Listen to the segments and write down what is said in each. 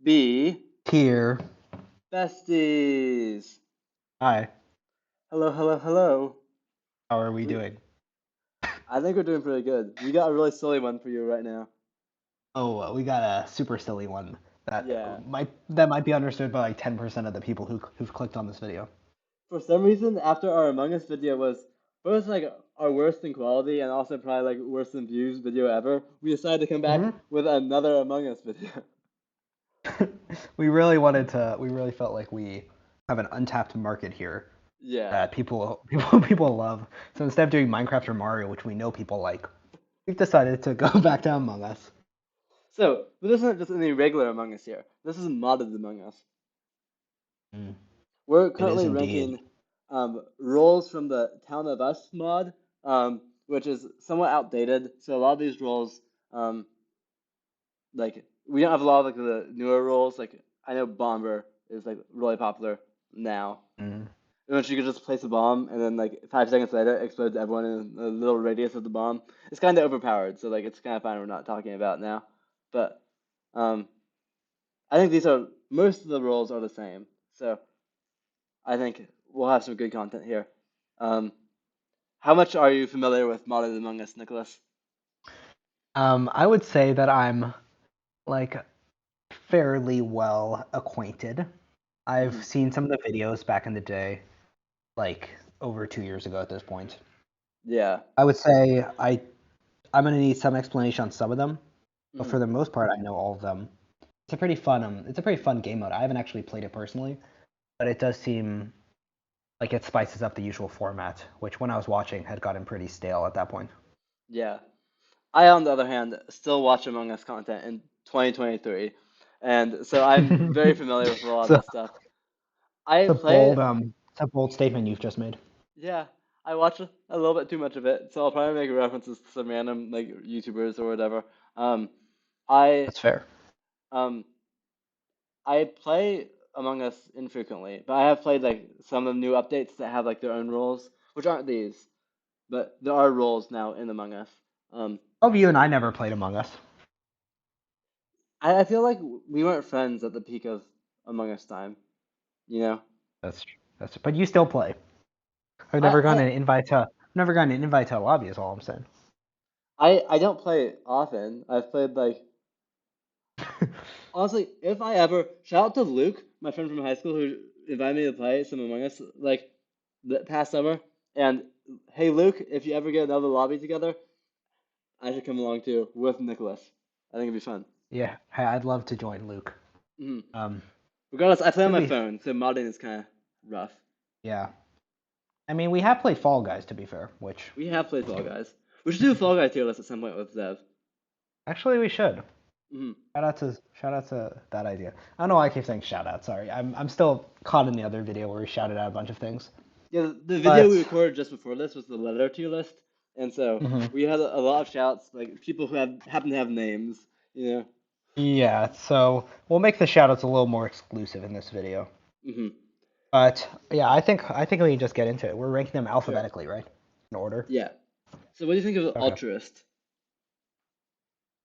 B. Here. Besties. Hi. Hello, hello, hello. How are we We, doing? I think we're doing pretty good. We got a really silly one for you right now. Oh, we got a super silly one that Yeah. might be understood by like 10% of the people who've clicked on this video. For some reason, after our Among Us video was both like our worst in quality and also probably like worst in views video ever, we decided to come back hmm with another Among Us video. We really felt like we have an untapped market here Yeah. that people love. So instead of doing Minecraft or Mario, which we know people like, we've decided to go back to Among Us. But this isn't just any regular Among Us here. This is modded Among Us. Mm, We're it is currently indeed. ranking roles from the Town of Us mod, which is somewhat outdated. So a lot of these roles, um, like we don't have a lot of like the newer roles. Like I know Bomber is like really popular now, Mm. in which you could just place a bomb and then like 5 seconds later it explodes everyone in a little radius of the bomb. It's kind of overpowered, so like it's kind of fine we're not talking about now. But um, I think these are most of the roles are the same. So I think we'll have some good content here. Um, how much are you familiar with Modded Among Us, Nicholas? I would say that I'm like fairly well acquainted. I've Hmm. seen some of the videos back in the day, like over 2 years ago at this point. Yeah. I would say I'm gonna need some explanation on some of them, but Hmm. for the most part, I know all of them. It's a pretty fun game mode. I haven't actually played it personally, but it does seem like it spices up the usual format, which when I was watching had gotten pretty stale at that point. Yeah. I, on the other hand, still watch Among Us content in 2023, and so I'm very familiar with a lot of So this stuff. I play, it's a bold statement you've just made. yeah, I watch a little bit too much of it, so I'll probably make references to some random like YouTubers or whatever. Um, I That's fair. um I play Among Us infrequently, but I have played like some of the new updates that have like their own rules, which aren't these, but there are rules now in Among Us. Um, Oh, you and I never played Among Us. I feel like we weren't friends at the peak of Among Us time, you know? But you still play. I I've never gotten an invite to a lobby. Is all I'm saying. I don't play often. I've played like honestly, if I ever shout out to Luke, my friend from high school who invited me to play some Among Us like the past summer, and hey Luke, if you ever get another lobby together, I should come along too with Nicholas. I think it'd be fun. Yeah, hey, I'd love to join Luke. Hmm. Um, Regardless, I play on to my be, phone, so modding is kind of rough. yeah. I mean, we have played Fall Guys, to be fair, which We have played Fall Guys. We should do a Fall Guys tier list at some point with Zev. actually we should. Hmm. Shout out to that idea. I don't know why I keep saying shout out. Sorry, I'm still caught in the other video where we shouted out a bunch of things. Yeah, the video we But recorded just before this was the letter tier list, and so mhm. we had a lot of shouts, like people who have happen to have names, you know. Yeah, so we'll make the shout outs a little more exclusive in this video. Hmm. But yeah, I think we can just get into it. We're ranking them Sure. alphabetically, right? In order. Yeah. So what do you think of Okay. Altruist?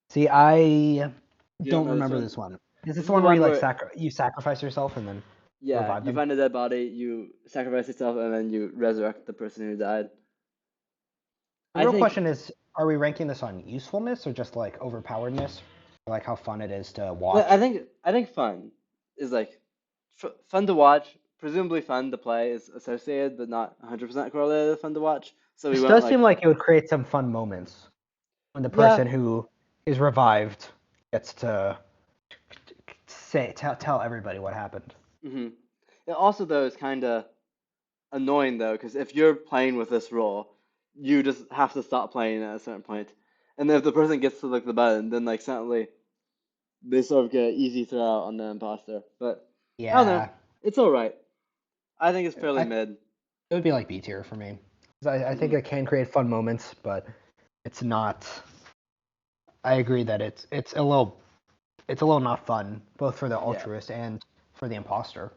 See, I You don't don't know this remember one? this one. Is this This the is the one where one where, you sacrifice yourself and then yeah, revive you them? find a dead body, you sacrifice yourself, and then you resurrect the person who died. The I real think, question is, are we ranking this on usefulness or just like overpoweredness? Or like how fun it is to well, I watch? think, I think fun is like fun to watch. Presumably fun to play is associated, but not 100% correlated with fun to watch. So we This went does seem like, like it would create some fun moments when the yeah. person who is revived gets to tell everybody what happened. Hmm. It also though is kind of annoying though, because if you're playing with this role, you just have to stop playing at a certain point. And then if the person gets to like the button, then like suddenly they sort of get an easy throw out on the imposter. But I don't know. Yeah, It's all right. I think it's fairly I, mid. it would be like B tier for me. 'Cause I think Hmm. it can create fun moments, but it's not. I agree that it's a little not fun, both for the Yeah. altruist and for the imposter.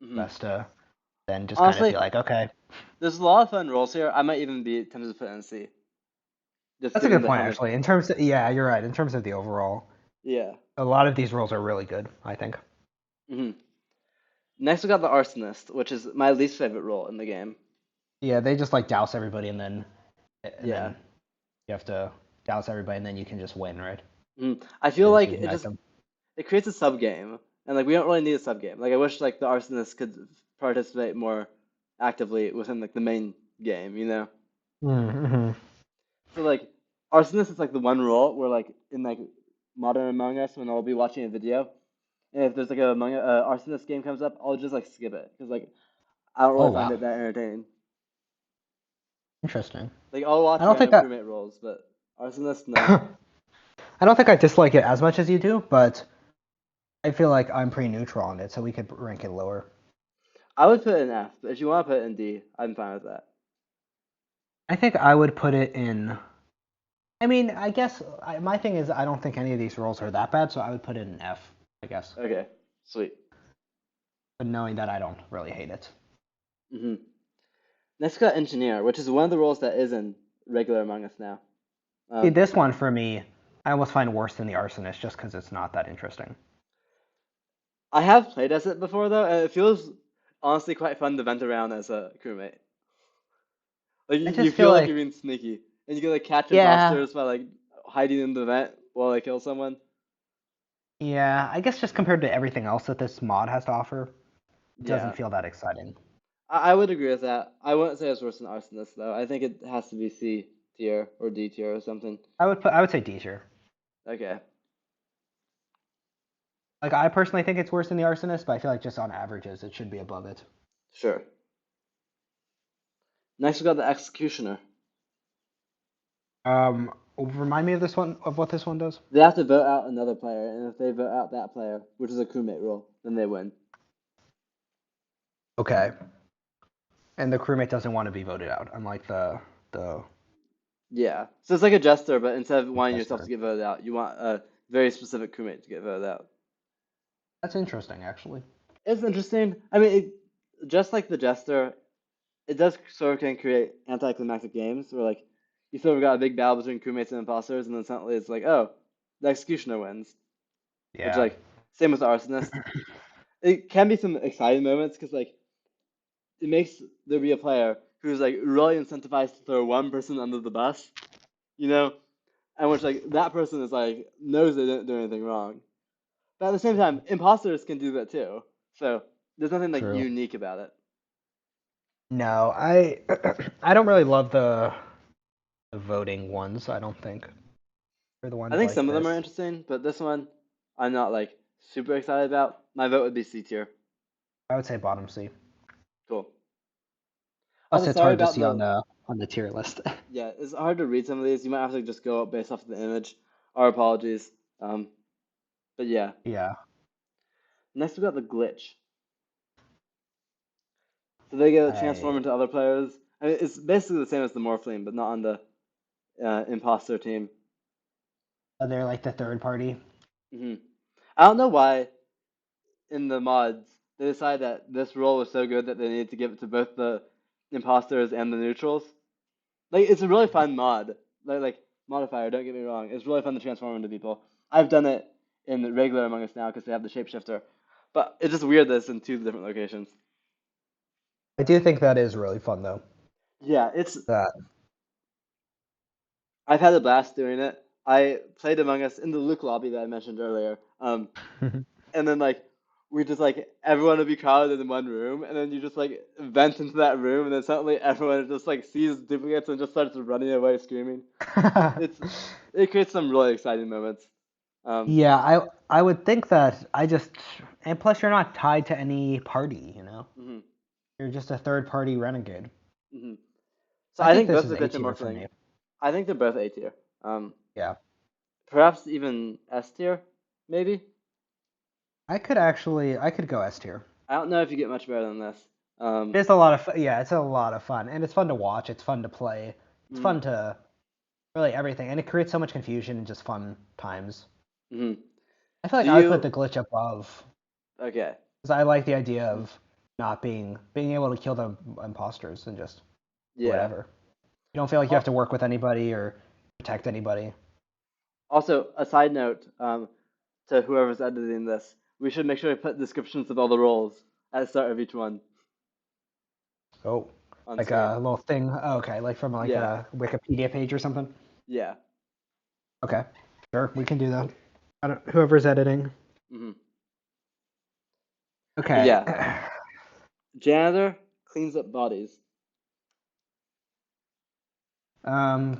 Hmm. Best to then just kind of Honestly, be like, okay, there's a lot of fun roles here. I might even be tempted to put in C, just that's a given good the point how many. actually. In terms of, yeah, you're right. In terms of the overall, Yeah. A lot of these roles are really good, I think. Hmm. Next we got the Arsonist, which is my least favorite role in the game. Yeah, they just like douse everybody and Yeah. then you have to douse everybody and then you can just win, right? I feel Or just like it ignite just them. it creates a sub game, and like we don't really need a sub game. Like I wish like the Arsonist could participate more actively within like the main game, you know? Mm-hmm. So like Arsonist is like the one role where like in like modern Among Us when I'll be watching a video, and if there's like a Arsonist game comes up, I'll just like skip it because like I don't Oh really find wow, it that entertaining. interesting. Like I'll I watch don't think random I, crewmate roles, but Arsonist, no. I don't think I dislike it as much as you do, but I feel like I'm pretty neutral on it, so we could rank it lower. I would put it in F, but if you want to put it in D, I'm fine with that. I think I would put it in. I mean, I guess my thing is I don't think any of these roles are that bad, so I would put it in F, I guess. Okay, sweet. But knowing that I don't really hate it. Hmm. Next, we got Engineer, which is one of the roles that is in regular Among Us now. See, Um, this one for me, I almost find worse than the Arsonist just because it's not that interesting. I have played as it before though, and it feels honestly quite fun to vent around as a crewmate. Like I you just feel feel like you're like, being sneaky, and you can like catch yeah, imposters by like hiding in the vent while they kill someone. yeah, I guess just compared to everything else that this mod has to offer, it doesn't Yeah, feel that exciting. I would agree with that. I wouldn't say it's worse than Arsonist though. I think it has to be C tier or D tier or something. I would say D tier. Okay, Like I personally think it's worse than the Arsonist, but I feel like just on averages it should be above it. sure. Next we got the Executioner. Remind me of this one of what this one does. They have to vote out another player, and if they vote out that player, which is a crewmate role, then they win. Okay. And the crewmate doesn't want to be voted out, unlike the Yeah. So it's like a jester, but instead of wanting yourself to Jester. get voted out, you want a very specific crewmate to get voted out. That's interesting, actually. It's interesting. I mean, just like the jester, it does sort of can create anticlimactic games where like you sort of got a big battle between crewmates and imposters, and then suddenly it's like, oh, the executioner wins. Which Yeah. like same with the arsonist. It can be some exciting moments because like it makes there be a player who's like really incentivized to throw one person under the bus, you know, and which like that person is like knows they didn't do anything wrong. But at the same time, imposters can do that too. So there's nothing like True. unique about it. No, I don't really love the voting ones. I don't think for the I ones think like some of them are this. interesting, but this one I'm not like super excited about. My vote would be C tier. I would say bottom C. Cool. Also, Plus, it's sorry hard to about see the on the tier list. yeah. It's hard to read some of these. You might have to just go based off of the image. Our apologies. Um, but yeah. Yeah. Next we got the glitch. So they get to transform I into other players. I mean, it's basically the same as the Morphling, but not on the imposter team. they're like the third party. Hmm. I don't know why in the mods they decided that this role was so good that they needed to give it to both the imposters and the neutrals. Like it's a really fun mod. Like modifier, don't get me wrong. It's really fun to transform into people. I've done it in regular Among Us now because they have the shapeshifter. But it's just weird that it's in two different locations. I do think that is really fun though. Yeah, it's That. I've had a blast doing it. I played Among Us in the Luke lobby that I mentioned earlier. And then like we just like everyone would be crowded in one room, and then you just like vent into that room, and then suddenly everyone just like sees duplicates and just starts running away screaming. It's it creates some really exciting moments. Um, Yeah, I would think that I just and plus you're not tied to any party, you know. hmm You're just a third party renegade. hmm So I I think think this both is the A glitch and tier for morphling. me. I think they're both A tier. Um, Yeah. Perhaps even S tier, maybe. I could go S tier. I don't know if you get much better than this. Um, It's a lot of yeah, it's a lot of fun, and it's fun to watch. It's fun to play. It's mhm, fun to really everything, and it creates so much confusion and just fun times. mhm. I feel like Do I would put you? the glitch above Okay. because I like the idea Mhm. of not being able to kill the imposters and just do Yeah. whatever. You don't feel like you have Al- to work with anybody or protect anybody. Also, a side note. to whoever's editing this. We should make sure to put descriptions of all the roles at the start of each one Oh, on like screen. a little thing. Oh, okay, like from like Yeah, a Wikipedia page or something. yeah. Okay, sure, we can do that. I don't, whoever's editing. Hmm. But Okay. yeah, janitor cleans up bodies. um,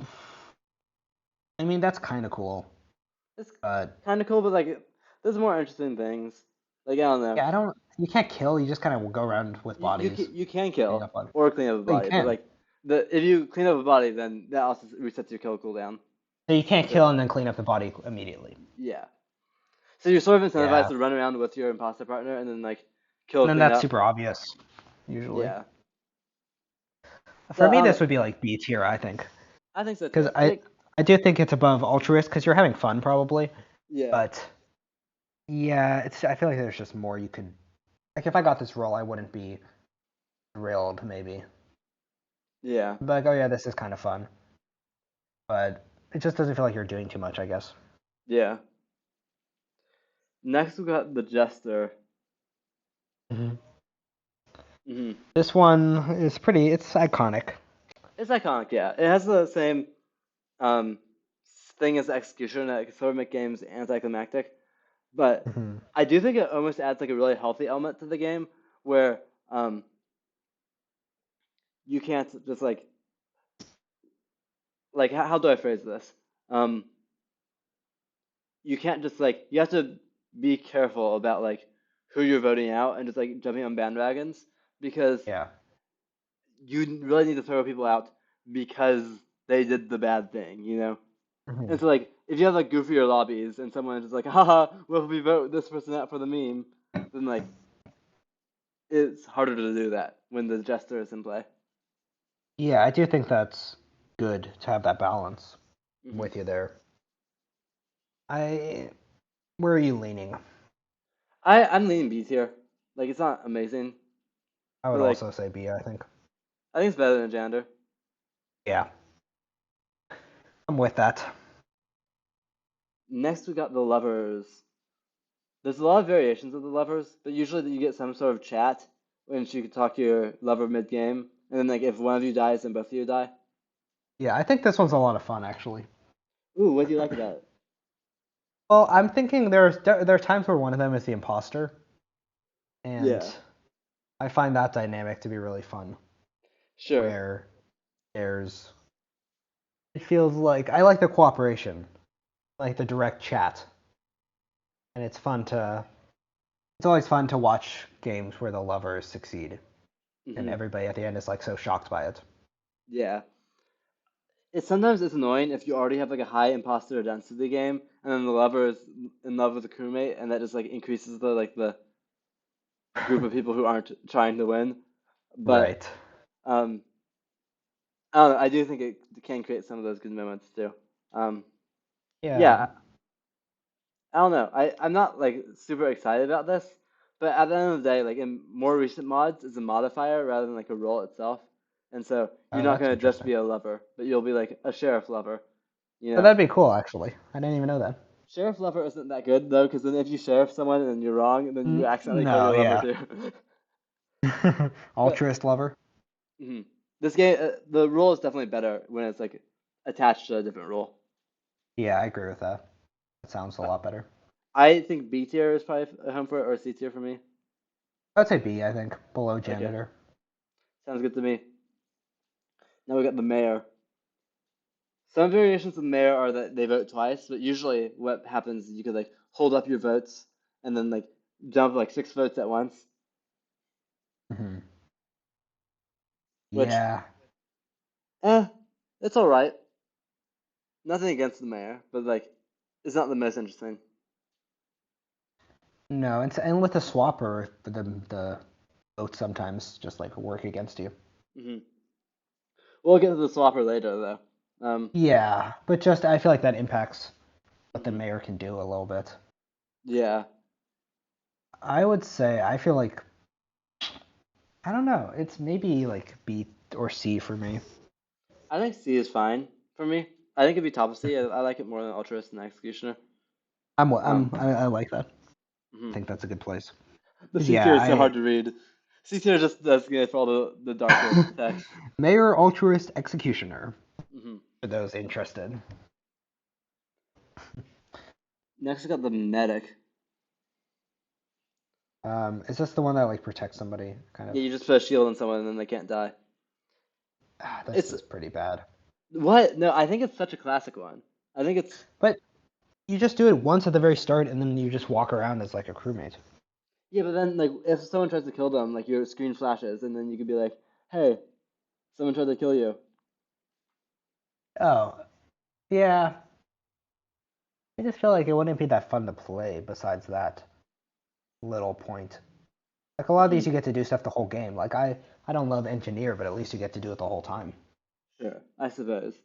I mean that's kind of cool, It's but kind of cool, but like, there's more interesting things. Like I don't know. yeah, I don't. You can't kill. You just kind of go around with bodies, You can cleaning kill up bodies. or clean up a But you body, but can. like the if you clean up a body, then that also resets your kill cooldown. So you can't So kill and then clean up the body immediately. yeah. So you're sort of incentivized Yeah, to run around with your imposter partner and then like kill, and then clean that's up. super obvious, usually. Yeah. For So me, this would be like B tier, I think, I think so because too. I think I do think it's above Altruist because you're having fun probably, yeah, but yeah, it's I feel like there's just more you could like if I got this role, I wouldn't be thrilled maybe. yeah, But like, oh yeah, this is kind of fun, but it just doesn't feel like you're doing too much, I guess. yeah. Next we got the Jester. Hmm. Hmm. This one is pretty. It's iconic. It's iconic, yeah. It has the same um thing as execution that sort of make games anticlimactic, but Hmm. I do think it almost adds like a really healthy element to the game where um you can't just like how do I phrase this? Um, you can't just like you have to be careful about like who you're voting out and just like jumping on bandwagons because Yeah. you really need to throw people out because they did the bad thing, you know? Hmm. And so like if you have like goofier lobbies and someone is just like, haha, well if we vote this person out for the meme, then like it's harder to do that when the jester is in play. Yeah, I do think that's good to have that balance. I'm Hmm. with you there. I Where are you leaning? I'm leaning B tier. Like it's not amazing, I would but like also say B, I think. I think it's better than Janitor. Yeah, I'm with that. Next, we got the lovers. There's a lot of variations of the lovers, but usually you get some sort of chat in which you can talk to your lover mid game, and then like if one of you dies, then both of you die. Yeah, I think this one's a lot of fun actually. Ooh, what do you like about it? Well, I'm thinking there are times where one of them is the imposter, and Yeah, I find that dynamic to be really fun. sure. Where there's it feels like I like the cooperation, like the direct chat, and it's always fun to watch games where the lovers succeed and Hmm. everybody at the end is like so shocked by it. Yeah. It's annoying if you already have like a high imposter density game, and then the lover is in love with a crewmate, and that just like increases the group of people who aren't trying to win. But Right. um, I don't know, I do think it can create some of those good moments too. Um, Yeah. yeah, I don't know. I'm not like super excited about this, but at the end of the day, like in more recent mods, it's a modifier rather than like a role itself. And so you're Oh, not that's gonna just interesting. be a lover, but you'll be like a sheriff lover. You Oh, know, that'd be cool actually. I didn't even know that. sheriff lover isn't that good though, because then if you sheriff someone and you're wrong, then you accidentally kill No, your lover yeah. too. But Altruist lover. mhm. This game, the role is definitely better when it's like attached to a different role. Yeah, I agree with that. That sounds a Uh, lot better. I think B tier is probably a home for it, or C tier for me. I'd say B, I think, below Okay, janitor. sounds good to me. Now we got the mayor. Some variations of mayor are that they vote twice, but usually what happens is you could like hold up your votes and then like dump like 6 votes at once, Hmm. which Yeah. eh, it's all right. Nothing against the mayor, but like it's not the most interesting. No, and with the swapper, the votes sometimes just like work against you. Hmm. We'll get to the swapper later though. Yeah, but just I feel like that impacts what the Mhm. mayor can do a little bit. Yeah, I would say I feel like I don't know. It's maybe like B or C for me. I think C is fine for me. I think it'd be top of C. I like it more than Altruist and Executioner. Um, I like that. I mhm. think that's a good place. The 'Cause C yeah, tier is so I hard to read. C tier just designated for all the darker text. Mayor Altruist Executioner Hmm. for those interested. Next, we got the medic. Is this the one that like protects somebody, kind of? Yeah, you just put a shield on someone and then they can't die. This It's is pretty bad. what? No, I think it's such a classic one. I think it's But you just do it once at the very start, and then you just walk around as like a crewmate. yeah, but then like if someone tries to kill them, like your screen flashes and then you could be like, "Hey, someone tried to kill you." Oh, yeah. I just feel like it wouldn't be that fun to play besides that little point. Like a lot of Hmm. these, you get to do stuff the whole game. Like I don't love Engineer, but at least you get to do it the whole time. Sure, I suppose.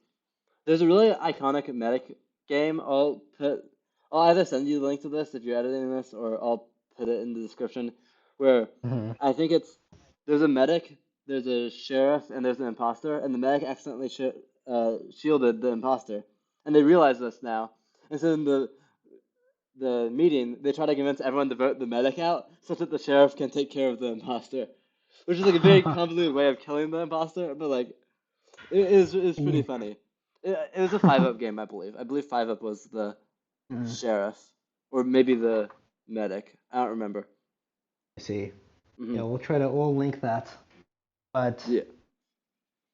There's a really iconic medic game. I'll either send you the link to this if you're editing this, or I'll put it in the description. Where Hmm. I think there's a medic, there's a sheriff, and there's an imposter, and the medic accidentally shielded the imposter, and they realize this now. And so in the meeting, they try to convince everyone to vote the medic out, such that the sheriff can take care of the imposter, which is like a very convoluted way of killing the imposter, but like it is pretty Yeah. funny. It was a 5-up game, I believe. I believe 5-up was the Mm, sheriff, or maybe the medic. I don't remember. I see. Hmm. Yeah, we'll link that. But Yeah,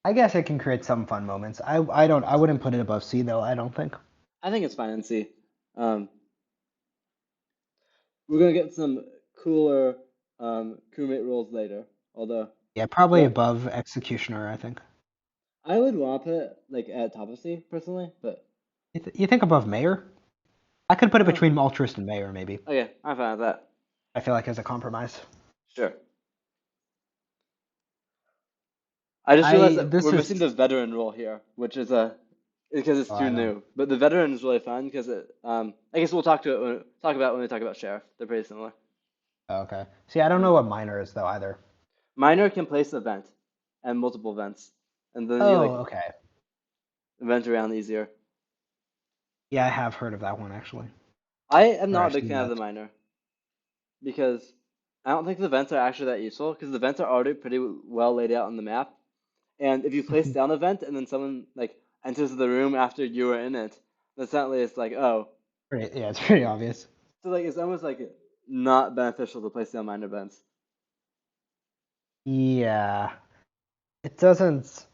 I guess it can create some fun moments. I wouldn't put it above C though, I don't think. I think it's fine and see. Um, we're gonna get some cooler crewmate roles later. Although, Yeah, probably but above Executioner, I think. I would want to put it like at top of C personally. But You think above Mayor? I could put it uh, between Altruist and Mayor, maybe. okay, I'm fine with that. I feel like as a compromise. Sure. I just realized that This we're is missing the veteran role here, which is because it's oh, too I don't. new. But the veteran is really fun because I guess we'll talk about when we talk about sheriff. They're pretty similar. Oh, okay. See, I don't Hmm. know what Minor is though either. Minor can place a vent and multiple vents, and then you Oh, like okay. vent around easier. Yeah, I have heard of that one actually. I am Or not a I've big seen fan of that. the minor because I don't think the vents are actually that useful because the vents are already pretty well laid out on the map. And if you place down a vent and then someone like enters the room after you were in it, then suddenly it's like, oh, Yeah, it's pretty obvious. so like it's almost like not beneficial to place down minor vents. Yeah, it doesn't.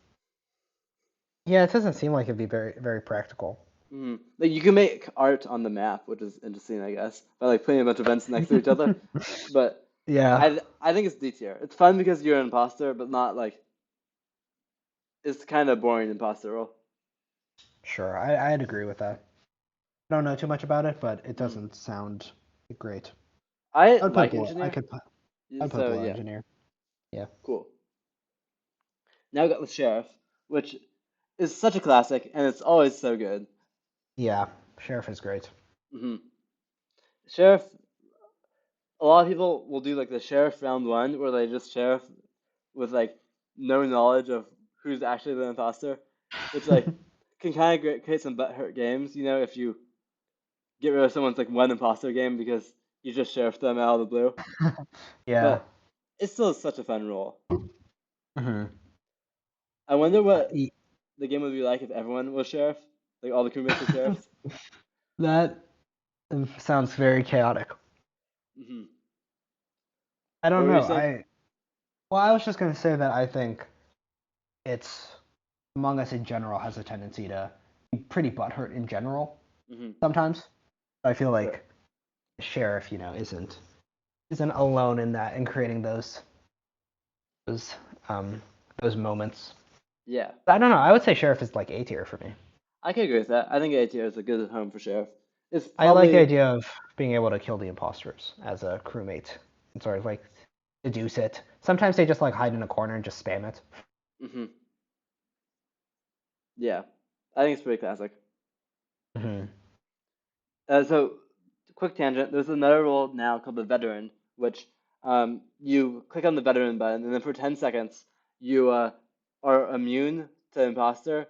Yeah, it doesn't seem like it'd be very practical. Hmm. Like you can make art on the map, which is interesting, I guess, by like putting a bunch of vents next to each other. But Yeah, I think it's D tier. It's fun because you're an imposter, but not like it's kind of boring imposter role. sure. I'd agree with that. I don't know too much about it, but it Hmm. doesn't sound great. I I would put like below. engineer, I'd put so below yeah, Engineer. Yeah. cool. Now we got the sheriff, which is such a classic, and it's always so good. Yeah, Sheriff is great. Hmm. Sheriff, a lot of people will do like the sheriff round one, where they just sheriff with like no knowledge of who's actually the imposter, which like can kind of create some butthurt games, if you get rid of someone's like one imposter game because you just sheriff them out of the blue. Yeah. But it's still such a fun role. Hmm. I wonder what the game would be like if everyone was sheriff, like all the crewmates were sheriffs. That sounds very chaotic. Hmm. I What don't were you know. saying? I was just gonna say that I think it's Among Us in general has a tendency to be pretty butthurt in general Hmm. sometimes. I feel Sure. like the sheriff, isn't alone in that in creating those um those moments. Yeah, I don't know. I would say sheriff is like A tier for me. I can agree with that. I think ATO is a good home for sheriff. It's I like the probably. idea of being able to kill the imposters as a crewmate and sort of like deduce it. Sometimes they just like hide in a corner and just spam it. Hmm. Yeah, I think it's pretty classic. Hmm. So, quick tangent. There's another role now called the veteran, which you click on the veteran button, and then for 10 seconds you are immune to imposter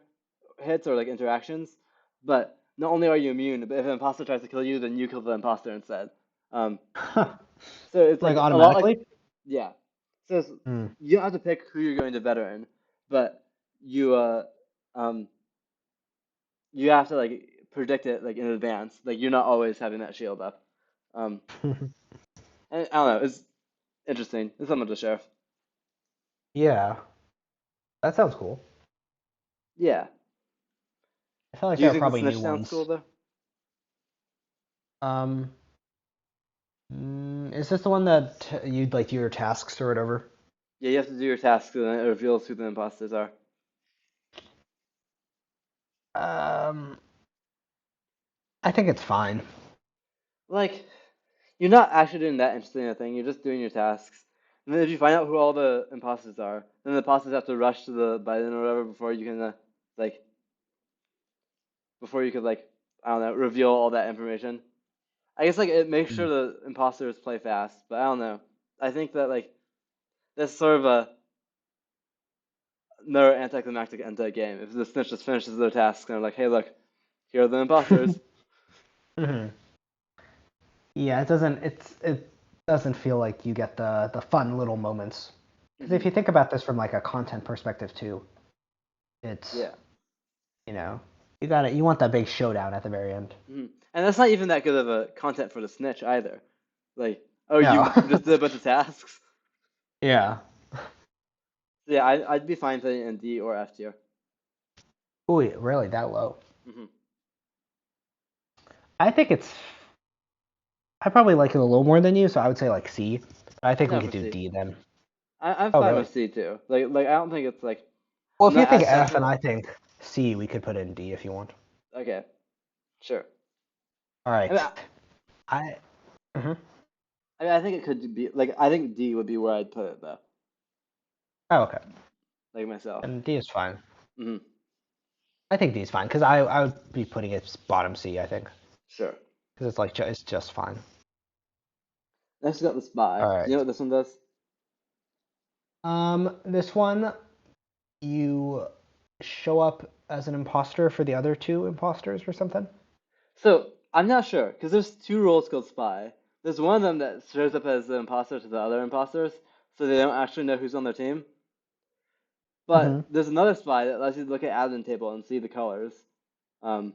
hits or like interactions. But not only are you immune, but if an imposter tries to kill you, then you kill the imposter instead. Um, so it's Like like a lot like automatically? yeah. So Hmm. you don't have to pick who you're going to veteran, but you um you have to like predict it like in advance. Like you're not always having that shield up. Um, and I don't know. It's interesting. It's something to share. Yeah, that sounds cool. Yeah. I feel like Do you there are think the probably new snitch sounds ones. cool though? Um, is this the one that you like do your tasks or whatever? Yeah, you have to do your tasks and then it reveals who the imposters are. Um, I think it's fine. Like, you're not actually doing that interesting a thing. You're just doing your tasks. And then if you find out who all the imposters are, then the imposters have to rush to the button or whatever before you can like before you could like I don't know reveal all that information. I guess like it makes sure Mm. the imposters play fast, but I don't know. I think that like that's sort of a another anticlimactic end to the game. If the snitch just finishes their tasks and they're like, hey, look, here are the imposters. Mhm. Yeah, it doesn't feel like you get the fun little moments. Because if Hmm. you think about this from like a content perspective too, it's Yeah. you know you want that big showdown at the very end. Hmm. And that's not even that good of a content for the snitch either. Like, oh, No. you just did a bunch of tasks. Yeah. So yeah, I'd be fine putting it in D or F tier. Ooh, really that low? Hmm. I think it's I probably like it a little more than you, so I would say like C. I think we No, could for do C. D then. I'm Oh, fine really? with C too. Like I don't think it's like Well, I'm if you not think as F and central. I think C, we could put in D if you want. Okay, sure. All I mean, right. I. Mhm. I think it could be like I think D would be where I'd put it though, Oh, okay. like myself. And D is fine. Hmm. I think D is fine because I would be putting it bottom C. I think Sure. because it's like it's just fine. Next we got the spy. All Do you know right. what this one does? This one you show up as an imposter for the other two imposters or something. So I'm not sure because there's two roles called spy. There's one of them that shows up as the imposter to the other imposters, so they don't actually know who's on their team. Mm-hmm. But there's another spy that lets you look at admin table and see the colors. Um,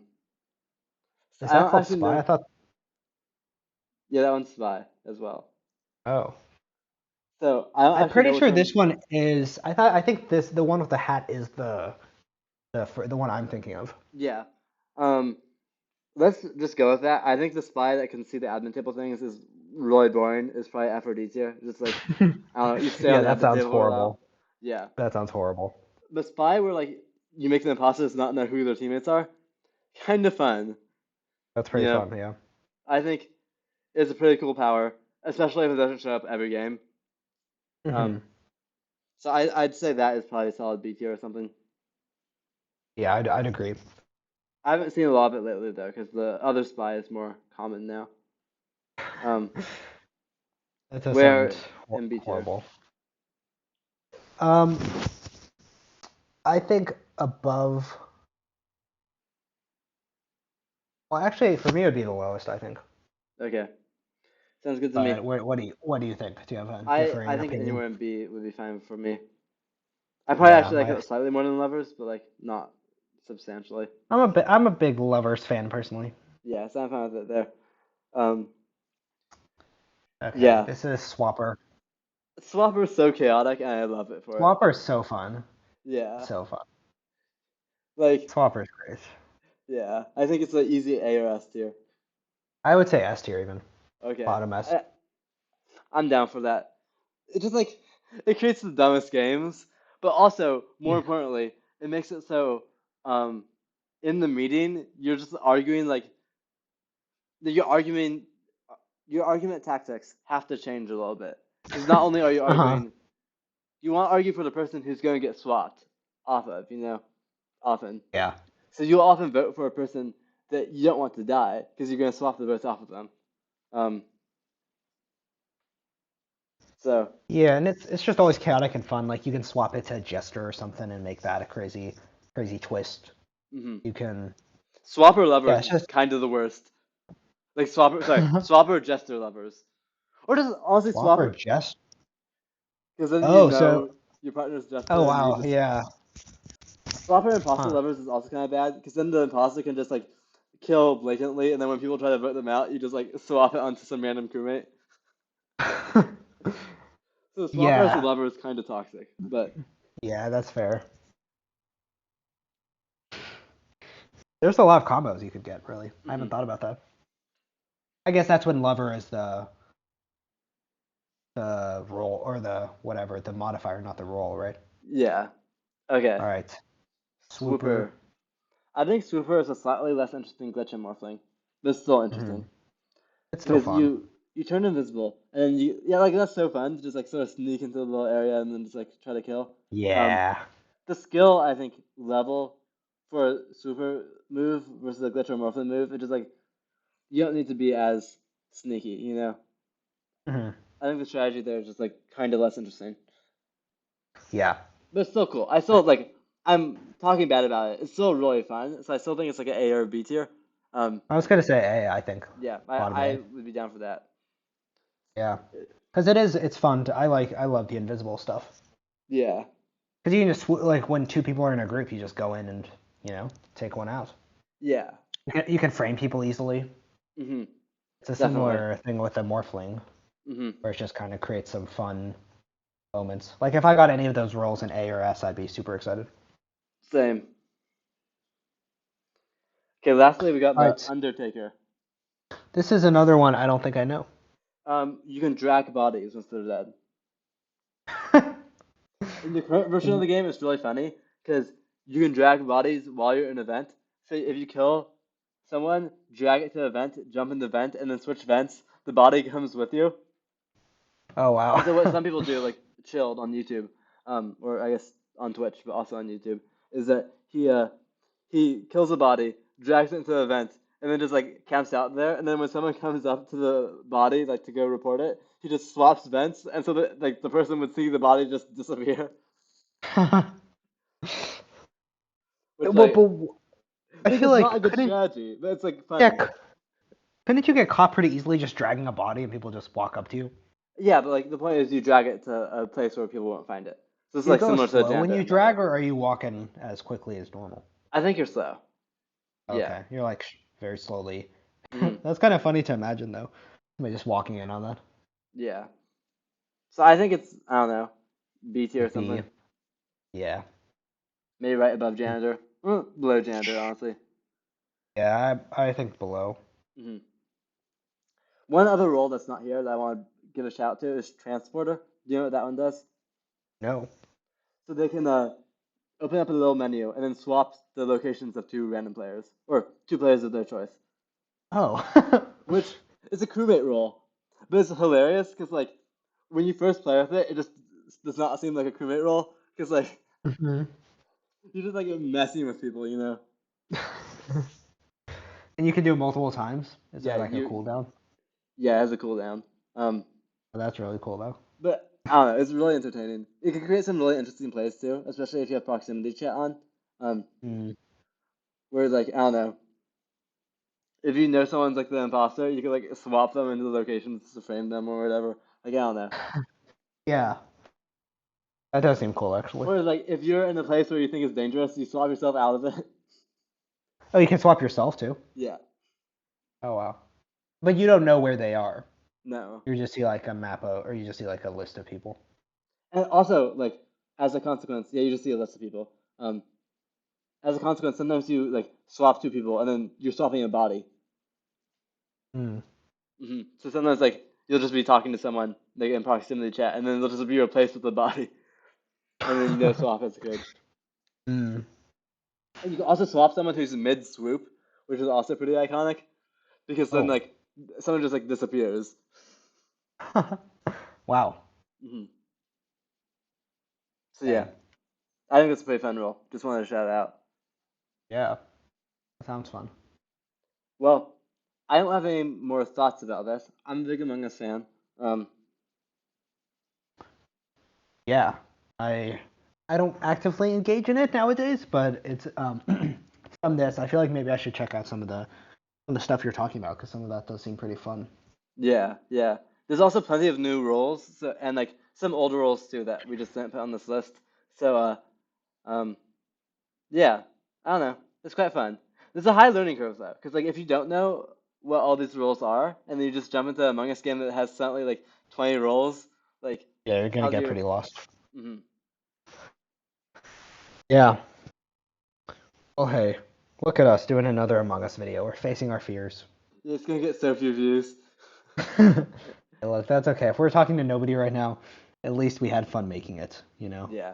so Is I that don't called actually spy? I know. thought. Yeah, that one's spy as well. Oh. So I don't I'm actually pretty know which sure one. this one is. I think this the one with the hat is the one I'm thinking of. Yeah. Um, let's just go with that. I think the spy that can see the admin table things is really boring. It's probably Aphrodite. Just like I don't know, you stay on Yeah, the that admin sounds table for a while. horrible. Yeah. That sounds horrible. But spy where like you make the imposters not know who their teammates are, kind of fun. That's You pretty know, fun. Yeah. I think it's a pretty cool power, especially if it doesn't show up every game. Hmm. Um, so I'd say that is probably a solid B tier or something. Yeah, I'd agree. I haven't seen a lot of it lately though, because the other spy is more common now. Um, That does sound where in B tier? horrible. Um, I think above. Well, actually, for me, it would be the lowest. I think. Okay, sounds good to me. But what do you think? Do you have a I differing think opinion? anywhere in B would be fine for me. I probably Yeah, actually like it slightly more than Lovers, but like not substantially. I'm a big Lovers fan personally. Yeah, so I'm fine with it there. Um, Okay, yeah, this is Swapper. Swapper is so chaotic, and I love it for it. Swapper is so fun, Yeah, so fun. like Swapper is great. yeah, I think it's an easy A or S tier. I would say S tier even. Okay, Bottom S. I'm down for that. It just like it creates the dumbest games, but also more Yeah. importantly, it makes it so um in the meeting you're just arguing like your argument your argument tactics have to change a little bit because not only are you Uh huh. arguing, you want to argue for the person who's going to get swapped off of, often. Yeah. So you'll often vote for a person that you don't want to die because you're going to swap the votes off of them. Um, so Yeah, and it's just always chaotic and fun. Like you can swap it to Jester or something and make that a crazy twist. mhm. You can Swapper Yeah, lovers it's is just kind of the worst. Like Swapper Jester lovers, or just honestly Swapper Swapper, Jester. because then you Oh, so know your partner's oh Jester, and you wow, just yeah, Swapper Imposter huh. lovers is also kind of bad because then the imposter can just like kill blatantly, and then when people try to vote them out, you just like swap it onto some random crewmate. So Swapper as a Yeah, lover is kind of toxic, but yeah, that's fair. There's a lot of combos you could get, really. I mhm. haven't thought about that. I guess that's when lover is the role or the whatever, the modifier, not the role, right? Yeah. Okay. All right. Swooper. Swooper. I think Swooper is a slightly less interesting glitch in Morphling, but it's still Hmm. interesting It's still because fun. you turn invisible and then you yeah like that's so fun to just like sort of sneak into the little area and then just like try to kill. Um, Yeah. the skill I think level for a Swooper move versus a glitch or Morphling move, it's just like you don't need to be as sneaky, you know. Hmm. I think the strategy there is just like kind of less interesting, Yeah. but it's still cool. I still like. I'm talking bad about it. It's still really fun, so I still think it's like an A or B tier. Um, I was gonna say A, I think. yeah, Bottom I A. would be down for that. Yeah. Because it's fun to, I love the invisible stuff. Yeah, Because you can just, like, when two people are in a group, you just go in and, take one out. yeah, You can frame people easily. mhm, It's a definitely, similar thing with the Morphling, mhm, where it just kind of creates some fun moments. Like, if I got any of those roles in A or S, I'd be super excited. same. Okay, lastly we got All the right. Undertaker. This is another one I don't think I know. You can drag bodies once they're dead. In the current version of the game, it's really funny because you can drag bodies while you're in an event. So if you kill someone, drag it to the vent, jump in the vent, and then switch vents, the body comes with you. Oh, And wow. so what some people do, like chilled on YouTube, or I guess on Twitch, but also on YouTube, is that he kills a body, drags it into the vent, and then just like camps out there. And then when someone comes up to the body, like to go report it, he just swaps vents, and so that like the person would see the body just disappear. Which Well, like but I like feel it's not a like good couldn't strategy, but it's like yeah, funny. couldn't you get caught pretty easily just dragging a body and people just walk up to you? Yeah, but like the point is you drag it to a place where people won't find it. So it's Do you like go similar to a slow when janitor. you drag, or are you walking as quickly as normal? I think you're slow. Yeah. Okay, you're like very slowly. Hmm. That's kind of funny to imagine though. Somebody just walking in on that. Yeah. So I think it's I don't know B tier or B. something. Yeah. Maybe right above janitor. Below janitor, honestly. Yeah, I think below. Hmm. One other role that's not here that I want to give a shout to is transporter. Do you know what that one does? No. So they can open up a little menu and then swap the locations of two random players or two players of their choice, Oh. which is a crewmate role, but it's hilarious because like when you first play with it, it just does not seem like a crewmate role because like Mhm. you're just like messing with people, you know? And you can do it multiple times. Is there Yeah, like a you cooldown? yeah, it has a cooldown. Um, Oh, that's really cool though. but I don't know, it's really entertaining. It can create some really interesting plays too, especially if you have proximity chat on. Um, Mm. where like I don't know, if you know someone's like the imposter, you can like swap them into the locations to frame them or whatever. Like I don't know. Yeah, that does seem cool actually. Or like if you're in a place where you think it's dangerous, you swap yourself out of it. Oh, you can swap yourself too. Yeah. Oh wow. But you don't know where they are. No. You just see like a map or you just see like a list of people. And also like as a consequence, yeah, you just see a list of people. As a consequence, sometimes you like swap two people and then you're swapping a body. Mm. So sometimes like you'll just be talking to someone like in proximity chat, and then they'll just be replaced with a body, and then you know swap as good. Mm. And you can also swap someone who's mid swoop, which is also pretty iconic because then Oh. like someone just like disappears. Wow. hmm So yeah, Dang. I think it's a pretty fun role. Just wanted to shout it out. Yeah. That sounds fun. Well, I don't have any more thoughts about this. I'm a big Among Us fan. Um, Yeah. I I don't actively engage in it nowadays, but it's from this, I feel like maybe I should check out some of the stuff you're talking about because some of that does seem pretty fun. Yeah, yeah. There's also plenty of new roles, so and like some older roles too that we just didn't put on this list. So um yeah, I don't know. It's quite fun. There's a high learning curve though, because like if you don't know what all these roles are, and then you just jump into a Among Us game that has suddenly like 20 roles, like Yeah, you're gonna how do get you? pretty lost. Hmm. Yeah. Well, hey, look at us doing another Among Us video. We're facing our fears. It's gonna get so few views. Hey, look, that's okay. If we're talking to nobody right now, at least we had fun making it, you know? Yeah.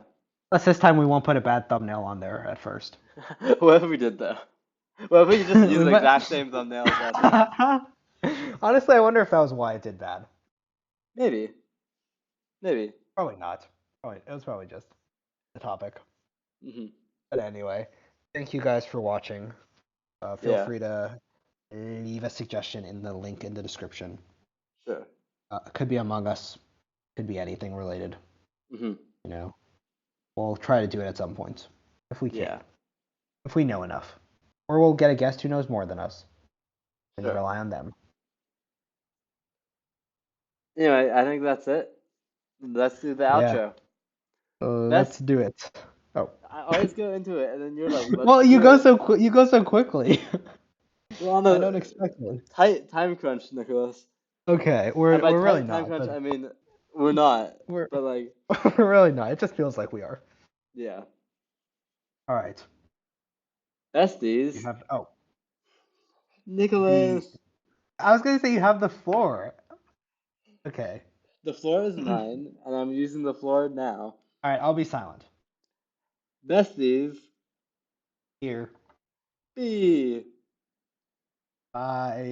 Plus, this time we won't put a bad thumbnail on there at first. What if we did though? What if we just use We the might... exact same thumbnail as last time? Honestly, I wonder if that was why it did bad. Maybe. Maybe. Probably not. Probably, it was probably just the topic. Hmm. But anyway, thank you guys for watching. Feel Yeah. free to leave a suggestion in the link in the description. Sure. It could be Among Us, could be anything related. Hmm. You know, we'll try to do it at some point if we can, Yeah. if we know enough, or we'll get a guest who knows more than us and Sure. rely on them. Anyway, I think that's it. Let's do the Yeah, outro. let's Best. do it. Oh, I always go into it, and then you're like, "Let's well, do it." you go so quickly. We're on I don't a expect it. tight time crunch, Nicholas. Okay, And by we're really tight time not, crunch, but I mean we're not. we're But like, we're really not. It just feels like we are. yeah. All right, you Besties, have the. Nicholas. I was gonna say you have the floor. Okay. The floor is mine, and I'm using the floor now. All right, I'll be silent. Besties, Here. B. Bye.